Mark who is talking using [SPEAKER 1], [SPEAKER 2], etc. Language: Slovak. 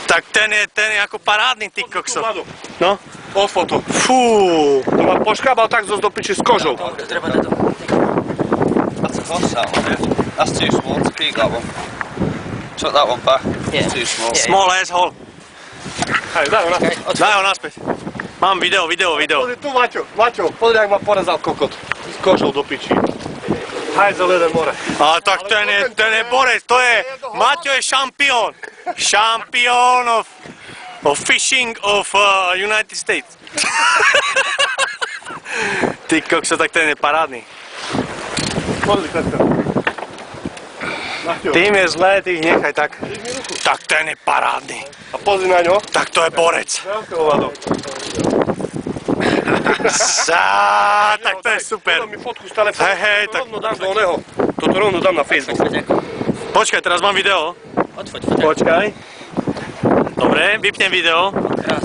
[SPEAKER 1] Tak ten je ako parádny, ty kokso. No?
[SPEAKER 2] Foto.
[SPEAKER 1] Fú.
[SPEAKER 2] To ma poškábal tak zo piči s kožou.
[SPEAKER 3] Treba na to.
[SPEAKER 4] That's a horse that one, yeah. That's too small to keep that one. Chuck that one back.
[SPEAKER 3] Yeah.
[SPEAKER 4] It's too small.
[SPEAKER 1] Small asshole.
[SPEAKER 2] Hej, daj ho na.
[SPEAKER 1] Daj ho naspäť. Mám video.
[SPEAKER 2] Pozri tu, Maťo, pozri, ak ma porezal kokot. S kožou do piči. Hajzel jeden more.
[SPEAKER 1] Ale tak ten je borec, to je, Maťo je šampión. Šampión of fishing of United States. Ty kokso, tak ten je parádny.
[SPEAKER 2] Pozri, Peter. Maťo.
[SPEAKER 1] Tým je zlé, ty ich nechaj tak. Tak ten je parádny.
[SPEAKER 2] A pozri na ňo.
[SPEAKER 1] Tak to je borec.
[SPEAKER 2] Veľké hovado.
[SPEAKER 1] Tak to je super.
[SPEAKER 2] Dám mi fotku z telefónu.
[SPEAKER 1] Hej, tak.
[SPEAKER 2] Rovno dám do oného. Toto rovno dám na Facebook.
[SPEAKER 1] Počkaj, teraz mám video.
[SPEAKER 3] Odfoď.
[SPEAKER 1] Počkaj. Dobre, vypnem video.